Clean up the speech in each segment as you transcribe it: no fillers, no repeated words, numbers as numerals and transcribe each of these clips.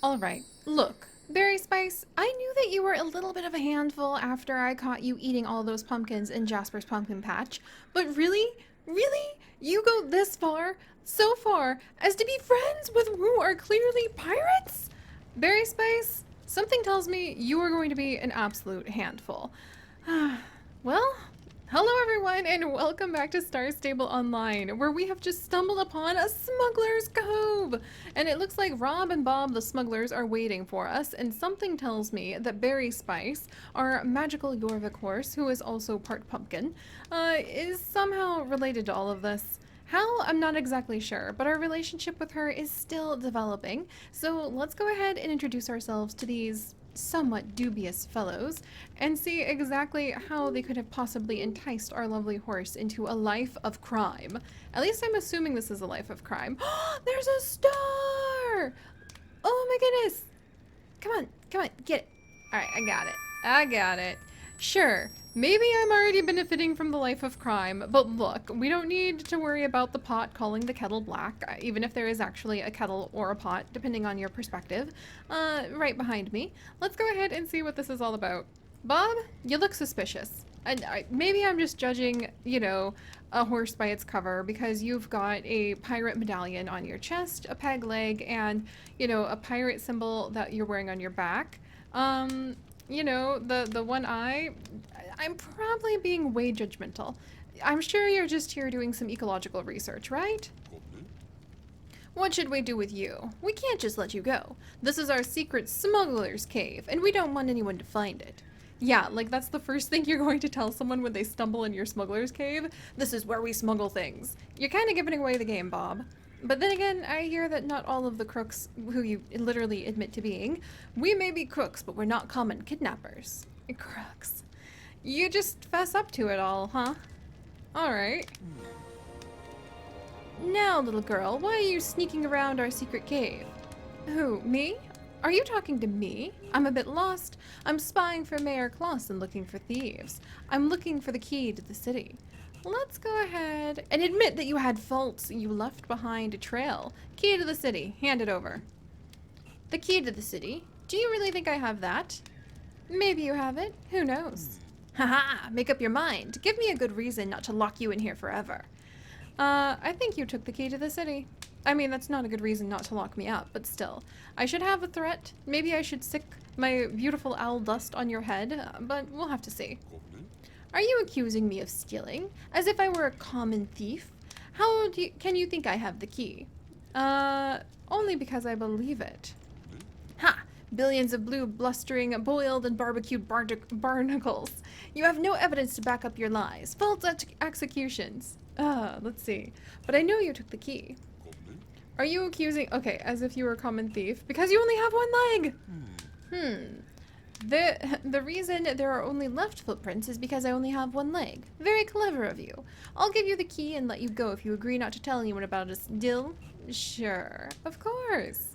Alright, look, Berry Spice, I knew that you were a little bit of a handful after I caught you eating all those pumpkins in Jasper's pumpkin patch, but really? Really? You go this far? So far as to be friends with who are clearly pirates? Berry Spice, something tells me you are going to be an absolute handful. Well, hello everyone and welcome back to Starstable Online, where we have just stumbled upon a smuggler's cove! And it looks like Rob and Bob the smugglers are waiting for us, and something tells me that Berry Spice, our magical Yorvik horse, who is also part pumpkin, is somehow related to all of this. How? I'm not exactly sure, but our relationship with her is still developing. So let's go ahead and introduce ourselves to these somewhat dubious fellows and see exactly how they could have possibly enticed our lovely horse into a life of crime. At least I'm assuming this is a life of crime. There's a star! Oh my goodness! Come on, get it. Alright, I got it. Sure, maybe I'm already benefiting from the life of crime, but look, we don't need to worry about the pot calling the kettle black, even if there is actually a kettle or a pot, depending on your perspective. Right behind me. Let's go ahead and see what this is all about. Bob, you look suspicious. Maybe I'm just judging, you know, a horse by its cover because you've got a pirate medallion on your chest, a peg leg, and, you know, a pirate symbol that you're wearing on your back. You know, the one eye, I'm probably being way judgmental. I'm sure you're just here doing some ecological research, right? What should we do with you? We can't just let you go. This is our secret smuggler's cave, and we don't want anyone to find it. Yeah, like that's the first thing you're going to tell someone when they stumble in your smuggler's cave. This is where we smuggle things. You're kind of giving away the game, Bob. But then again, I hear that not all of the crooks who you literally admit to being, we may be crooks, but we're not common kidnappers. Crooks. You just fess up to it all, huh? Alright. Now, little girl, why are you sneaking around our secret cave? Who, me? Are you talking to me? I'm a bit lost. I'm spying for Mayor Clausen looking for thieves. I'm looking for the key to the city. Let's go ahead and admit that you had faults. You left behind a trail. Key to the city. Hand it over. The key to the city? Do you really think I have that? Maybe you have it. Who knows? Haha, make up your mind. Give me a good reason not to lock you in here forever. I think you took the key to the city. I mean, that's not a good reason not to lock me up, but still. I should have a threat. Maybe I should sick my beautiful owl dust on your head, but we'll have to see. Are you accusing me of stealing? As if I were a common thief? How can you think I have the key? Only because I believe it. Ha! Billions of blue, blustering, boiled, and barbecued barnacles. You have no evidence to back up your lies. False executions. Let's see. But I know you took the key. Are you accusing... Okay, as if you were a common thief. Because you only have one leg! The reason there are only left footprints is because I only have one leg. Very clever of you. I'll give you the key and let you go if you agree not to tell anyone about us. Deal? Sure. Of course.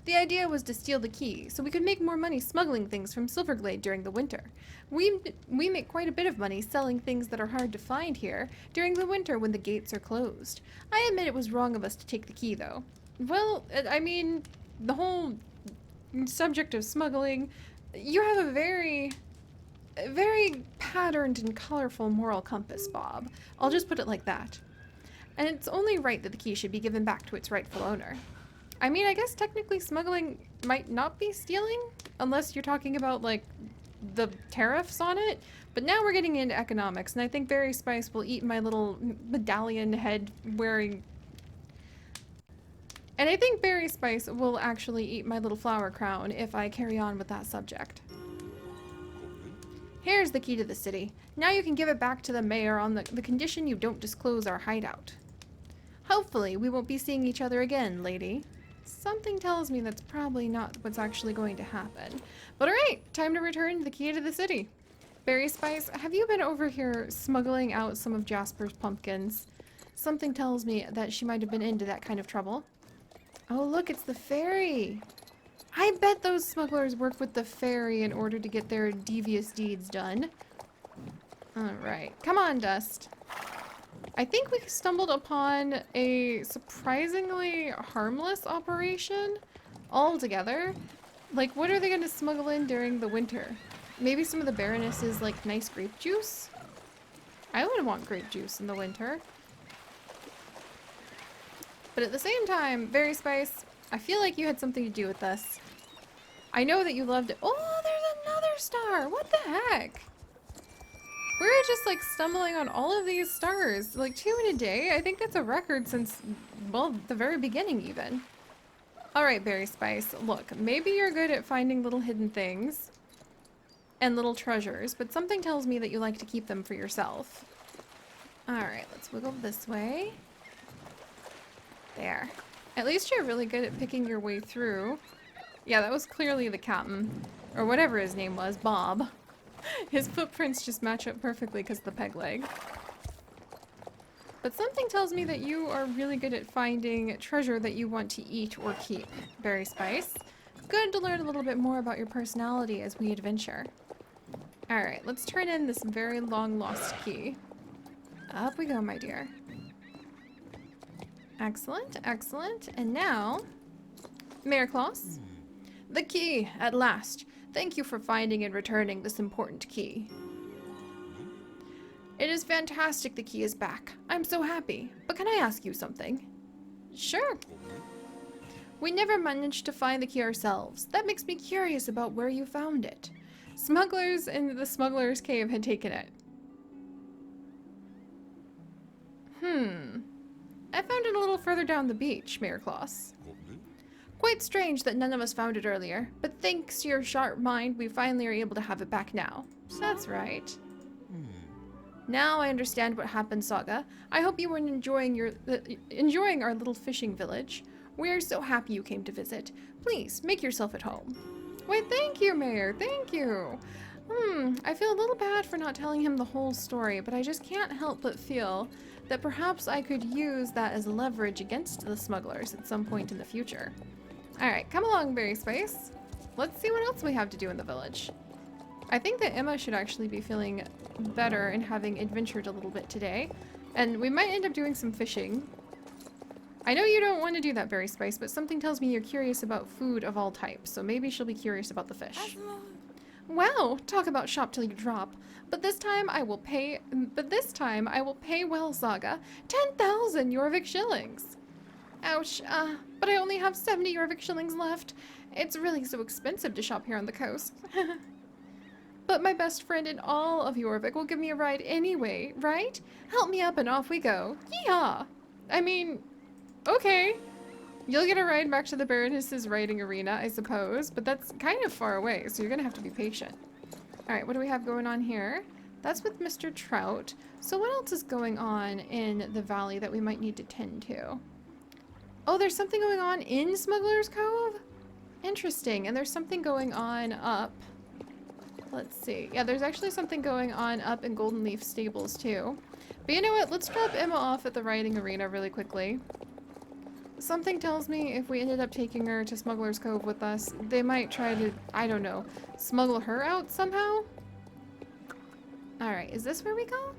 The idea was to steal the key, so we could make more money smuggling things from Silverglade during the winter. We make quite a bit of money selling things that are hard to find here during the winter when the gates are closed. I admit it was wrong of us to take the key, though. Well, I mean, the whole subject of smuggling, you have a very patterned and colorful moral compass, Bob. I'll just put it like that. And it's only right that the key should be given back to its rightful owner. I mean, I guess technically smuggling might not be stealing, unless you're talking about, like, the tariffs on it. But now we're getting into economics, and I think Berry Spice will eat my little medallion head wearing... And I think Berry Spice will actually eat my little flower crown if I carry on with that subject. Here's the key to the city. Now you can give it back to the mayor on the condition you don't disclose our hideout. Hopefully, we won't be seeing each other again, lady. Something tells me that's probably not what's actually going to happen. But alright, time to return the key to the city. Berry Spice, have you been over here smuggling out some of Jasper's pumpkins? Something tells me that she might have been into that kind of trouble. Oh look, it's the fairy! I bet those smugglers work with the fairy in order to get their devious deeds done. Alright, come on, Dust. I think we stumbled upon a surprisingly harmless operation altogether. Like, what are they going to smuggle in during the winter? Maybe some of the Baroness's, like, nice grape juice? I would want grape juice in the winter. But at the same time, Berry Spice, I feel like you had something to do with this. I know that you loved it. Oh, there's another star! What the heck? We're just like stumbling on all of these stars. Like 2 in a day? I think that's a record since, well, the very beginning even. Alright, Berry Spice, look, maybe you're good at finding little hidden things and little treasures, but something tells me that you like to keep them for yourself. Alright, let's wiggle this way. There. At least you're really good at picking your way through. Yeah, that was clearly the captain. Or whatever his name was, Bob. His footprints just match up perfectly because of the peg leg. But something tells me that you are really good at finding treasure that you want to eat or keep, Berry Spice. Good to learn a little bit more about your personality as we adventure. Alright, let's turn in this very long lost key. Up we go, my dear. Excellent, excellent. And now, Mayor Klaus, the key, at last. Thank you for finding and returning this important key. It is fantastic the key is back. I'm so happy. But can I ask you something? Sure. We never managed to find the key ourselves. That makes me curious about where you found it. Smugglers in the smuggler's cave had taken it. I found it a little further down the beach, Mayor Klaus. Quite strange that none of us found it earlier, but thanks to your sharp mind, we finally are able to have it back now. That's right. Now I understand what happened, Saga. I hope you were enjoying our little fishing village. We are so happy you came to visit. Please, make yourself at home. Why, thank you, Mayor. Thank you. I feel a little bad for not telling him the whole story, but I just can't help but feel that perhaps I could use that as leverage against the smugglers at some point in the future. Alright, come along, Berry Spice. Let's see what else we have to do in the village. I think that Emma should actually be feeling better and having adventured a little bit today. And we might end up doing some fishing. I know you don't want to do that, Berry Spice, but something tells me you're curious about food of all types, so maybe she'll be curious about the fish. Wow, talk about shop till you drop. But this time I will pay well, Saga. 10,000 Jorvik shillings. Ouch, but I only have 70 Jorvik shillings left. It's really so expensive to shop here on the coast. But my best friend in all of Jorvik will give me a ride anyway, right? Help me up and off we go. Yeehaw! I mean, okay. You'll get a ride back to the Baroness's riding arena, I suppose, but that's kind of far away, so you're gonna have to be patient. Alright, what do we have going on here? That's with Mr. Trout. So what else is going on in the valley that we might need to tend to? Oh, there's something going on in Smuggler's Cove? Interesting, and there's something going on up. Let's see. Yeah, there's actually something going on up in Golden Leaf Stables too. But you know what? Let's drop Emma off at the riding arena really quickly. Something tells me if we ended up taking her to Smuggler's Cove with us, they might try to, I don't know, smuggle her out somehow? Alright, is this where we go?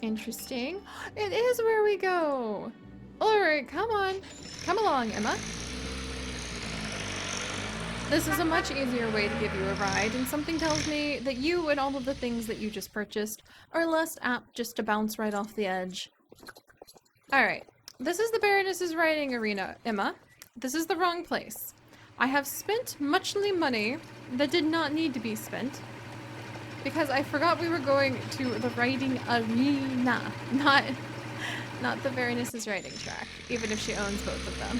Interesting. It is where we go! Alright, come on. Come along, Emma. This is a much easier way to give you a ride, and something tells me that you and all of the things that you just purchased are less apt just to bounce right off the edge. Alright. This is the Baroness's riding arena, Emma. This is the wrong place. I have spent muchly money that did not need to be spent because I forgot we were going to the riding arena, not the Baroness's riding track, even if she owns both of them.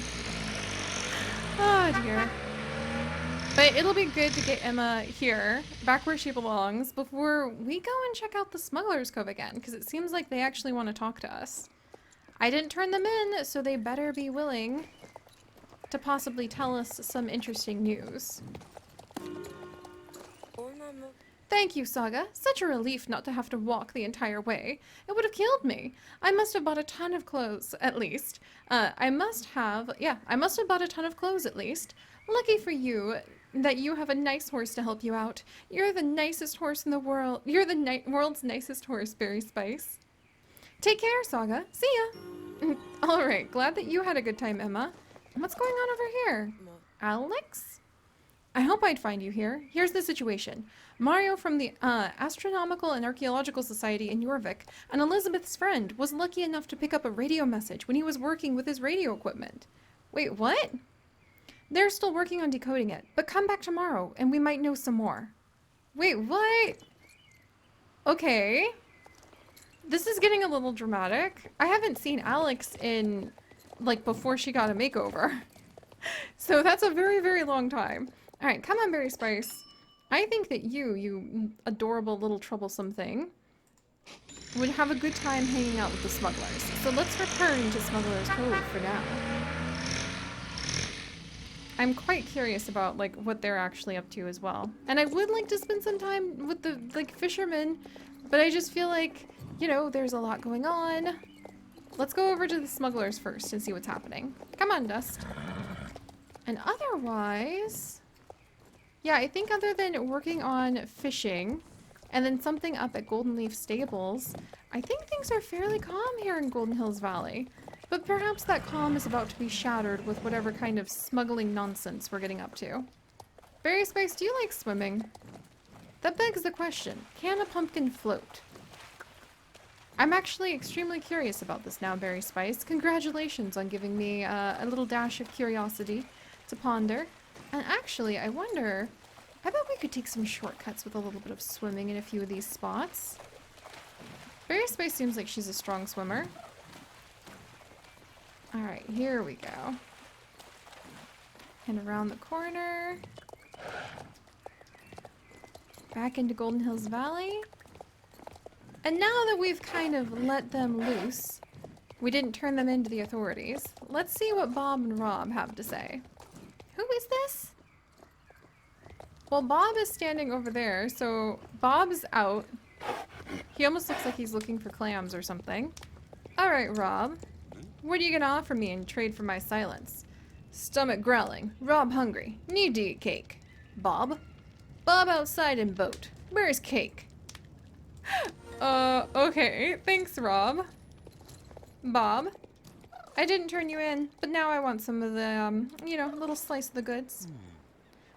Oh dear. But it'll be good to get Emma here, back where she belongs, before we go and check out the Smuggler's Cove again, because it seems like they actually want to talk to us. I didn't turn them in, so they better be willing to possibly tell us some interesting news. Thank you, Saga. Such a relief not to have to walk the entire way. It would have killed me. I must have bought a ton of clothes, at least. I must have bought a ton of clothes, at least. Lucky for you that you have a nice horse to help you out. You're the nicest horse in the world. You're the world's nicest horse, Berry Spice. Take care, Saga. See ya. All right, glad that you had a good time, Emma. What's going on over here? Alex? I hope I'd find you here. Here's the situation. Mario from the Astronomical and Archaeological Society in Jorvik and Elizabeth's friend was lucky enough to pick up a radio message when he was working with his radio equipment. Wait, what? They're still working on decoding it, but come back tomorrow and we might know some more. Wait, what? Okay. This is getting a little dramatic. I haven't seen Alex in, like, before she got a makeover. So that's a very, very long time. Alright, come on, Berry Spice. I think that you adorable little troublesome thing, would have a good time hanging out with the smugglers. So let's return to Smuggler's Cove for now. I'm quite curious about, like, what they're actually up to as well. And I would like to spend some time with the, like, fishermen, but I just feel like, you know, there's a lot going on. Let's go over to the smugglers first and see what's happening. Come on, Dust. And otherwise... yeah, I think other than working on fishing, and then something up at Golden Leaf Stables, I think things are fairly calm here in Golden Hills Valley. But perhaps that calm is about to be shattered with whatever kind of smuggling nonsense we're getting up to. Berry Spice, do you like swimming? That begs the question, can a pumpkin float? I'm actually extremely curious about this now, Berry Spice. Congratulations on giving me a little dash of curiosity to ponder. And actually, I wonder, I bet we could take some shortcuts with a little bit of swimming in a few of these spots. Berry Spice seems like she's a strong swimmer. Alright, here we go. And around the corner. Back into Golden Hills Valley. And now that we've kind of let them loose, we didn't turn them into the authorities, let's see what Bob and Rob have to say. Who is this? Well, Bob is standing over there, so Bob's out. He almost looks like he's looking for clams or something. Alright, Rob. What are you gonna offer me in trade for my silence? Stomach growling. Rob hungry. Need to eat cake. Bob? Bob outside in boat. Where's cake? Okay. Thanks, Rob. Bob? I didn't turn you in, but now I want some of the, you know, little slice of the goods.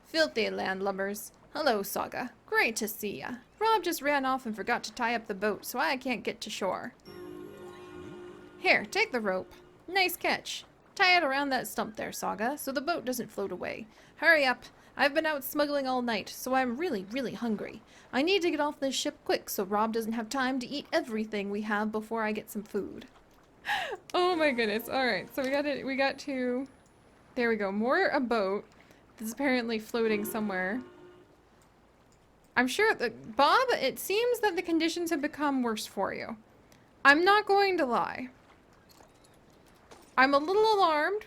Filthy landlubbers. Hello, Saga. Great to see ya. Rob just ran off and forgot to tie up the boat, so I can't get to shore. Here, take the rope. Nice catch. Tie it around that stump there, Saga, so the boat doesn't float away. Hurry up. I've been out smuggling all night, so I'm really, really hungry. I need to get off this ship quick so Rob doesn't have time to eat everything we have before I get some food. Oh my goodness. Alright, so we got to... there we go. More a boat that's apparently floating somewhere. I'm sure that... Bob, it seems that the conditions have become worse for you. I'm not going to lie. I'm a little alarmed.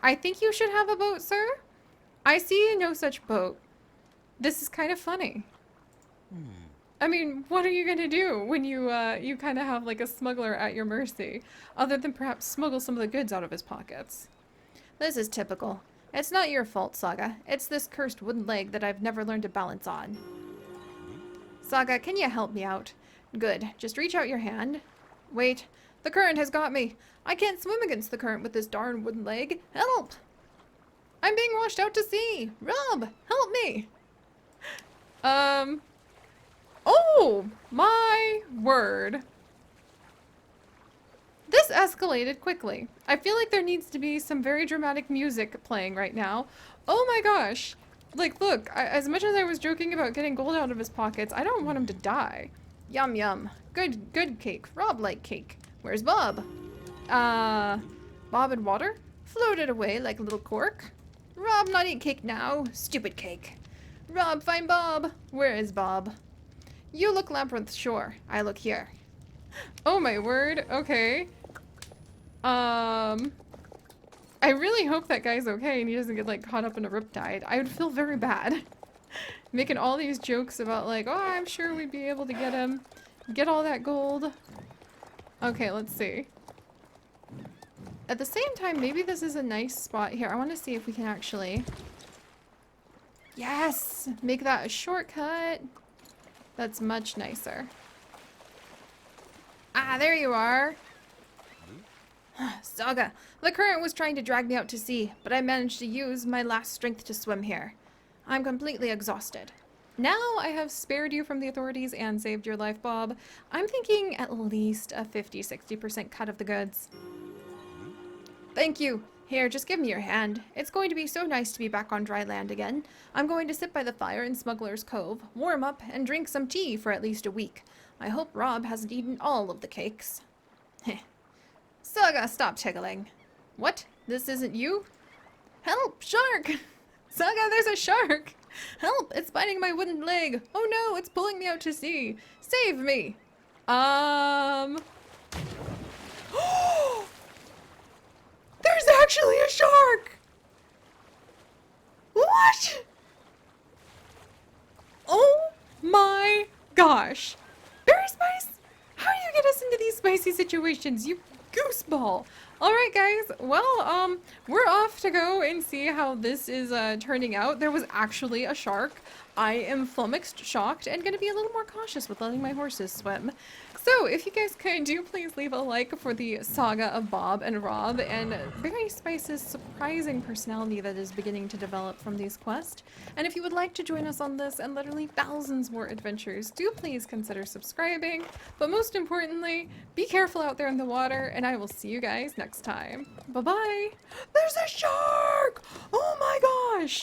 I think you should have a boat, sir. I see no such boat. This is kind of funny. I mean, what are you gonna do when you you kind of have like a smuggler at your mercy, other than perhaps smuggle some of the goods out of his pockets? This is typical. It's not your fault, Saga. It's this cursed wooden leg that I've never learned to balance on. Saga, can you help me out? Good. Just reach out your hand. Wait. The current has got me. I can't swim against the current with this darn wooden leg. Help! I'm being washed out to sea! Rob! Help me! Oh! My word. This escalated quickly. I feel like there needs to be some very dramatic music playing right now. Oh my gosh! Like, look, as much as I was joking about getting gold out of his pockets, I don't want him to die. Yum yum. Good cake. Rob like cake. Where's Bob? Bob and water? Floated away like a little cork. Rob not eat cake now. Stupid cake. Rob, find Bob. Where is Bob? You look Labyrinth shore. I look here. Oh my word. Okay. I really hope that guy's okay and he doesn't get like caught up in a riptide. I would feel very bad. Making all these jokes about like, oh, I'm sure we'd be able to get him. Get all that gold. Okay, let's see. At the same time, maybe this is a nice spot here. I want to see if we can actually... Yes! Make that a shortcut. That's much nicer. Ah, there you are. Saga, the current was trying to drag me out to sea, but I managed to use my last strength to swim here. I'm completely exhausted. Now I have spared you from the authorities and saved your life, Bob. I'm thinking at least a 50-60% cut of the goods. Thank you. Here, just give me your hand. It's going to be so nice to be back on dry land again. I'm going to sit by the fire in Smuggler's Cove, warm up, and drink some tea for at least a week. I hope Rob hasn't eaten all of the cakes. Heh. Saga, stop tickling. What? This isn't you? Help! Shark! Saga, there's a shark! Help! It's biting my wooden leg! Oh no, it's pulling me out to sea! Save me! There's actually a shark! What? Oh my gosh. Berry Spice? How do you get us into these spicy situations? You gooseball. Alright guys, well, we're off to go and see how this is turning out. There was actually a shark. I am flummoxed, shocked, and gonna be a little more cautious with letting my horses swim. So, if you guys could, do please leave a like for the saga of Bob and Rob and Berry Spice's surprising personality that is beginning to develop from these quests. And if you would like to join us on this and literally thousands more adventures, do please consider subscribing. But most importantly, be careful out there in the water, and I will see you guys next time. Bye-bye! There's a shark! Oh my gosh!